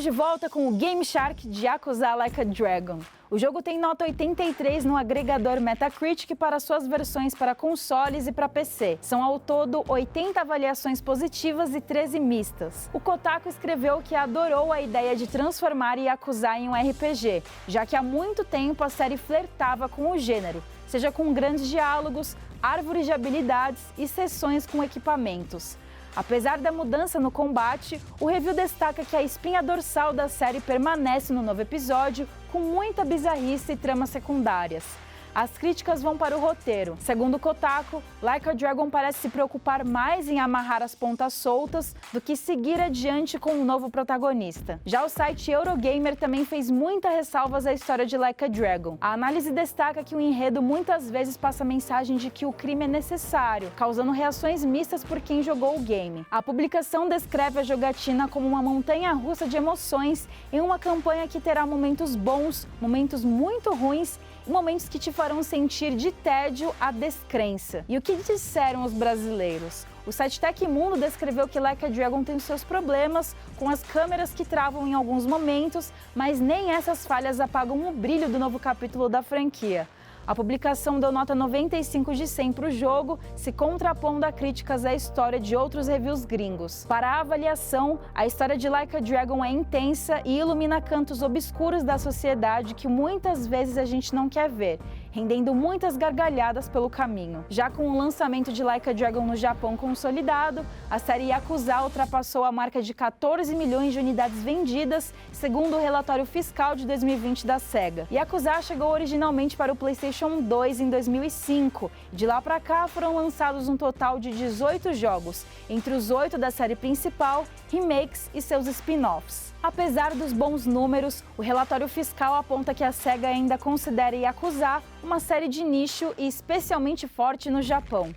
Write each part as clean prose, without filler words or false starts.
Estamos de volta com o Game Shark de Yakuza Like a Dragon. O jogo tem nota 83 no agregador Metacritic para suas versões para consoles e para PC. São ao todo 80 avaliações positivas e 13 mistas. O Kotaku escreveu que adorou a ideia de transformar Yakuza em um RPG, já que há muito tempo a série flertava com o gênero, seja com grandes diálogos, árvores de habilidades e sessões com equipamentos. Apesar da mudança no combate, o review destaca que a espinha dorsal da série permanece no novo episódio, com muita bizarrice e tramas secundárias. As críticas vão para o roteiro. Segundo o Kotaku, Like a Dragon parece se preocupar mais em amarrar as pontas soltas do que seguir adiante com um novo protagonista. Já o site Eurogamer também fez muitas ressalvas à história de Like a Dragon. A análise destaca que o enredo muitas vezes passa a mensagem de que o crime é necessário, causando reações mistas por quem jogou o game. A publicação descreve a jogatina como uma montanha-russa de emoções em uma campanha que terá momentos bons, momentos muito ruins e momentos que te farão sentir de tédio a descrença. E o que disseram os brasileiros? O site Tecmundo descreveu que Like a Dragon tem seus problemas com as câmeras que travam em alguns momentos, mas nem essas falhas apagam o brilho do novo capítulo da franquia. A publicação deu nota 95 de 100 para o jogo, se contrapondo a críticas à história de outros reviews gringos. Para a avaliação, a história de Like a Dragon é intensa e ilumina cantos obscuros da sociedade que muitas vezes a gente não quer ver, rendendo muitas gargalhadas pelo caminho. Já com o lançamento de Like a Dragon no Japão consolidado, a série Yakuza ultrapassou a marca de 14 milhões de unidades vendidas, segundo o relatório fiscal de 2020 da SEGA. Yakuza chegou originalmente para o PlayStation 2 em 2005. De lá para cá foram lançados um total de 18 jogos, entre os 8 da série principal, remakes e seus spin-offs. Apesar dos bons números, o relatório fiscal aponta que a SEGA ainda considera Yakuza uma série de nicho e especialmente forte no Japão.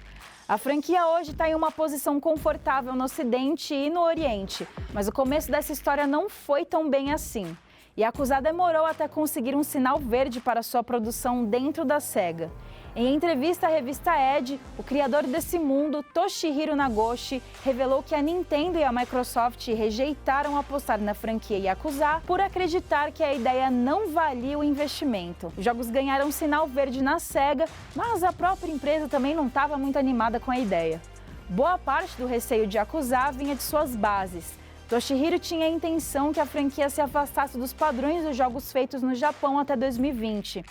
A franquia hoje está em uma posição confortável no Ocidente e no Oriente, mas o começo dessa história não foi tão bem assim. Yakuza demorou até conseguir um sinal verde para sua produção dentro da SEGA. Em entrevista à revista Edge, o criador desse mundo, Toshihiro Nagoshi, revelou que a Nintendo e a Microsoft rejeitaram apostar na franquia Yakuza por acreditar que a ideia não valia o investimento. Os jogos ganharam sinal verde na SEGA, mas a própria empresa também não estava muito animada com a ideia. Boa parte do receio de Yakuza vinha de suas bases. Toshihiro tinha a intenção que a franquia se afastasse dos padrões dos jogos feitos no Japão até 2020.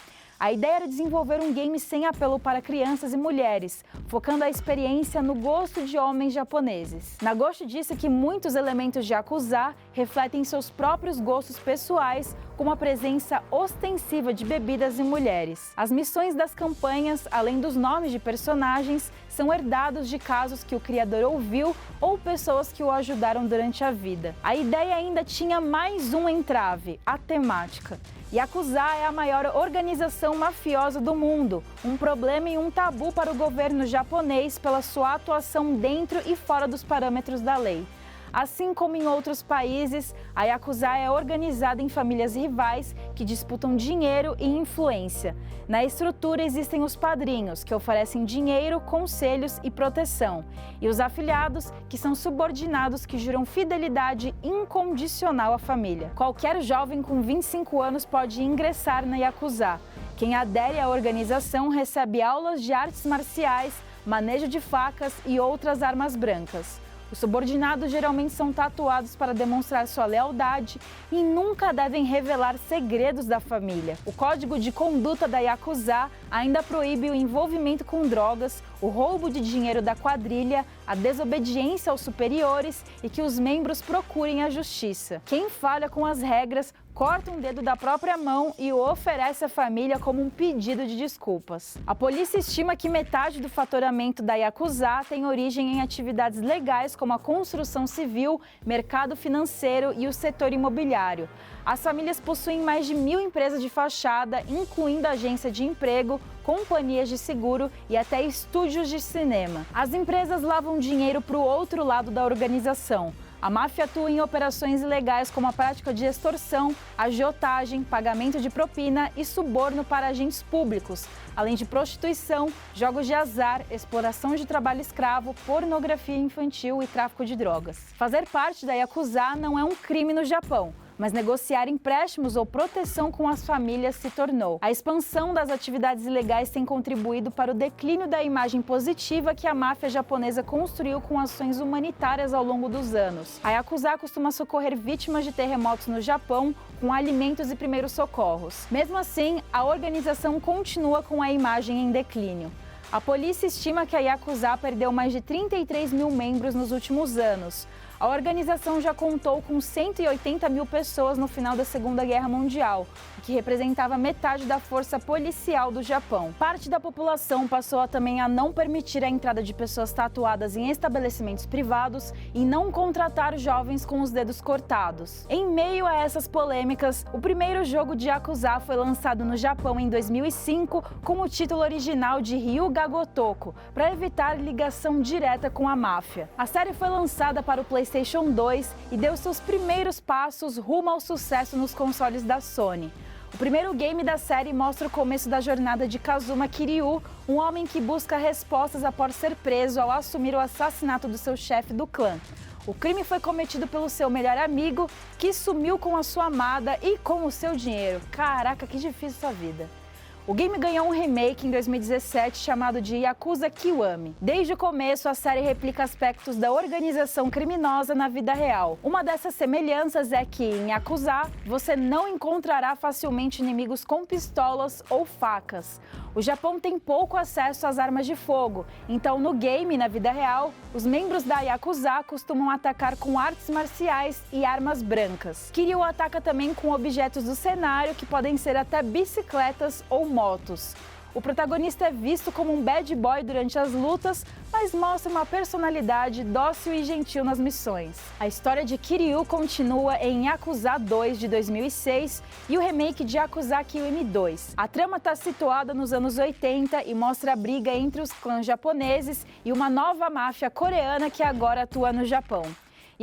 A ideia era desenvolver um game sem apelo para crianças e mulheres, focando a experiência no gosto de homens japoneses. Nagoshi disse que muitos elementos de Yakuza refletem seus próprios gostos pessoais, como a presença ostensiva de bebidas e mulheres. As missões das campanhas, além dos nomes de personagens, são herdados de casos que o criador ouviu ou pessoas que o ajudaram durante a vida. A ideia ainda tinha mais um entrave: a temática. Yakuza é a maior organização mafiosa do mundo, um problema e um tabu para o governo japonês pela sua atuação dentro e fora dos parâmetros da lei. Assim como em outros países, a Yakuza é organizada em famílias rivais que disputam dinheiro e influência. Na estrutura existem os padrinhos, que oferecem dinheiro, conselhos e proteção, e os afiliados, que são subordinados que juram fidelidade incondicional à família. Qualquer jovem com 25 anos pode ingressar na Yakuza. Quem adere à organização recebe aulas de artes marciais, manejo de facas e outras armas brancas. Os subordinados geralmente são tatuados para demonstrar sua lealdade e nunca devem revelar segredos da família. O código de conduta da Yakuza ainda proíbe o envolvimento com drogas, o roubo de dinheiro da quadrilha, a desobediência aos superiores e que os membros procurem a justiça. Quem falha com as regras corta um dedo da própria mão e o oferece à família como um pedido de desculpas. A polícia estima que metade do faturamento da Yakuza tem origem em atividades legais como a construção civil, mercado financeiro e o setor imobiliário. As famílias possuem mais de 1.000 empresas de fachada, incluindo agência de emprego, companhias de seguro e até estúdios de cinema. As empresas lavam dinheiro para o outro lado da organização. A máfia atua em operações ilegais como a prática de extorsão, agiotagem, pagamento de propina e suborno para agentes públicos, além de prostituição, jogos de azar, exploração de trabalho escravo, pornografia infantil e tráfico de drogas. Fazer parte da Yakuza não é um crime no Japão, mas negociar empréstimos ou proteção com as famílias se tornou. A expansão das atividades ilegais tem contribuído para o declínio da imagem positiva que a máfia japonesa construiu com ações humanitárias ao longo dos anos. A Yakuza costuma socorrer vítimas de terremotos no Japão com alimentos e primeiros socorros. Mesmo assim, a organização continua com a imagem em declínio. A polícia estima que a Yakuza perdeu mais de 33 mil membros nos últimos anos. A organização já contou com 180 mil pessoas no final da Segunda Guerra Mundial, o que representava metade da força policial do Japão. Parte da população passou também a não permitir a entrada de pessoas tatuadas em estabelecimentos privados e não contratar jovens com os dedos cortados. Em meio a essas polêmicas, o primeiro jogo de Yakuza foi lançado no Japão em 2005 com o título original de Ryuga Gotoku, para evitar ligação direta com a máfia. A série foi lançada para o PlayStation 2 e deu seus primeiros passos rumo ao sucesso nos consoles da Sony. O primeiro game da série mostra o começo da jornada de Kazuma Kiryu, um homem que busca respostas após ser preso ao assumir o assassinato do seu chefe do clã. O crime foi cometido pelo seu melhor amigo, que sumiu com a sua amada e com o seu dinheiro. Caraca, que difícil essa vida. O game ganhou um remake em 2017 chamado de Yakuza Kiwami. Desde o começo, a série replica aspectos da organização criminosa na vida real. Uma dessas semelhanças é que, em Yakuza, você não encontrará facilmente inimigos com pistolas ou facas. O Japão tem pouco acesso às armas de fogo, então no game, na vida real, os membros da Yakuza costumam atacar com artes marciais e armas brancas. Kiryu ataca também com objetos do cenário, que podem ser até bicicletas ou motos. O protagonista é visto como um bad boy durante as lutas, mas mostra uma personalidade dócil e gentil nas missões. A história de Kiryu continua em Yakuza 2 de 2006 e o remake de Yakuza Kiwami 2. A trama está situada nos anos 80 e mostra a briga entre os clãs japoneses e uma nova máfia coreana que agora atua no Japão.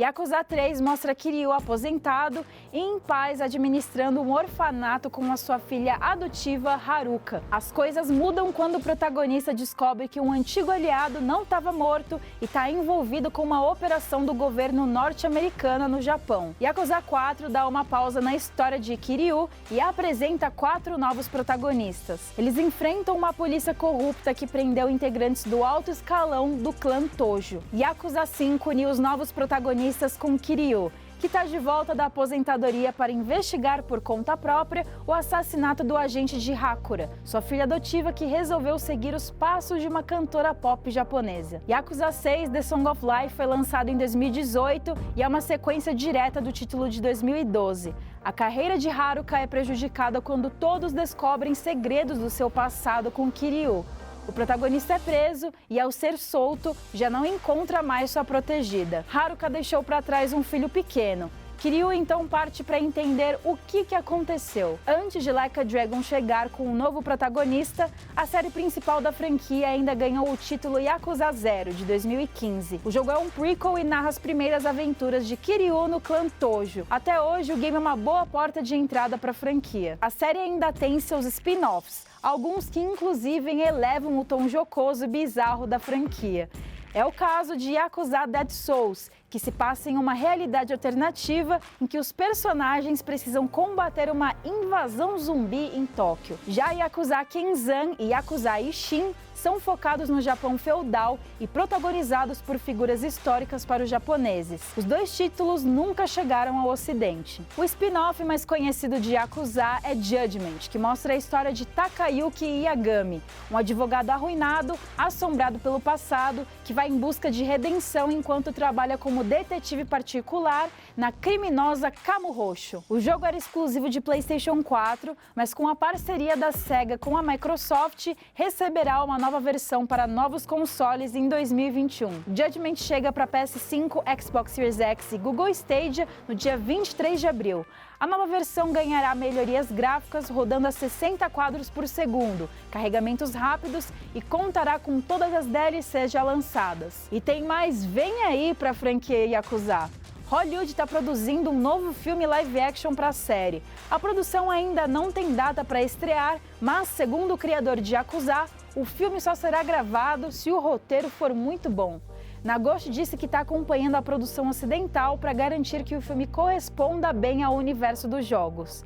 Yakuza 3 mostra Kiryu aposentado e em paz administrando um orfanato com a sua filha adotiva Haruka. As coisas mudam quando o protagonista descobre que um antigo aliado não estava morto e está envolvido com uma operação do governo norte-americano no Japão. Yakuza 4 dá uma pausa na história de Kiryu e apresenta 4 novos protagonistas. Eles enfrentam uma polícia corrupta que prendeu integrantes do alto escalão do clã Tojo. Yakuza 5 uniu os novos protagonistas com Kiryu, que está de volta da aposentadoria para investigar por conta própria o assassinato do agente de Hakura, sua filha adotiva que resolveu seguir os passos de uma cantora pop japonesa. Yakuza 6 The Song of Life foi lançado em 2018 e é uma sequência direta do título de 2012. A carreira de Haruka é prejudicada quando todos descobrem segredos do seu passado com Kiryu. O protagonista é preso e, ao ser solto, já não encontra mais sua protegida. Haruka deixou para trás um filho pequeno. Kiryu então parte para entender o que aconteceu. Antes de Like a Dragon chegar com um novo protagonista, a série principal da franquia ainda ganhou o título Yakuza 0, de 2015. O jogo é um prequel e narra as primeiras aventuras de Kiryu no clã Tojo. Até hoje, o game é uma boa porta de entrada para a franquia. A série ainda tem seus spin-offs, alguns que inclusive elevam o tom jocoso e bizarro da franquia. É o caso de Yakuza Dead Souls, que se passa em uma realidade alternativa em que os personagens precisam combater uma invasão zumbi em Tóquio. Já Yakuza Kenzan e Yakuza Ishin são focados no Japão feudal e protagonizados por figuras históricas para os japoneses. Os dois títulos nunca chegaram ao Ocidente. O spin-off mais conhecido de Yakuza é Judgment, que mostra a história de Takayuki Yagami, um advogado arruinado, assombrado pelo passado, que vai em busca de redenção enquanto trabalha como detetive particular na criminosa Kamurocho. O jogo era exclusivo de PlayStation 4, mas com a parceria da Sega com a Microsoft, receberá uma nova versão para novos consoles em 2021. Judgment chega para PS5, Xbox Series X e Google Stadia no dia 23 de abril. A nova versão ganhará melhorias gráficas rodando a 60 quadros por segundo, carregamentos rápidos e contará com todas as DLCs já lançadas. E tem mais, vem aí para a franquia Yakuza! Hollywood está produzindo um novo filme live action para a série. A produção ainda não tem data para estrear, mas, segundo o criador de Yakuza, o filme só será gravado se o roteiro for muito bom. Nagoshi disse que está acompanhando a produção ocidental para garantir que o filme corresponda bem ao universo dos jogos.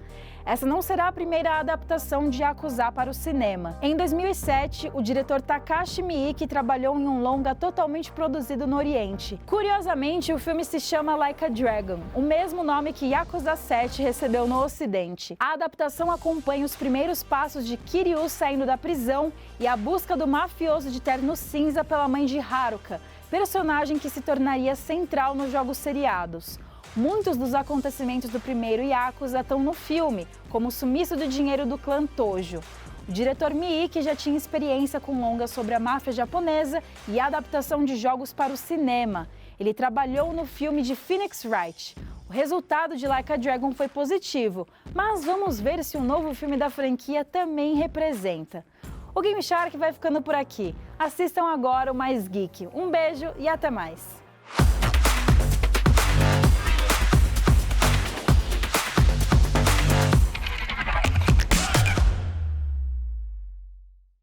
Essa não será a primeira adaptação de Yakuza para o cinema. Em 2007, o diretor Takashi Miike trabalhou em um longa totalmente produzido no Oriente. Curiosamente, o filme se chama Like a Dragon, o mesmo nome que Yakuza 7 recebeu no Ocidente. A adaptação acompanha os primeiros passos de Kiryu saindo da prisão e a busca do mafioso de terno cinza pela mãe de Haruka, personagem que se tornaria central nos jogos seriados. Muitos dos acontecimentos do primeiro Yakuza estão no filme, como o sumiço do dinheiro do clã Tojo. O diretor Miike já tinha experiência com longas sobre a máfia japonesa e a adaptação de jogos para o cinema. Ele trabalhou no filme de Phoenix Wright. O resultado de Like a Dragon foi positivo, mas vamos ver se o novo filme da franquia também representa. O Game Shark vai ficando por aqui. Assistam agora o Mais Geek. Um beijo e até mais!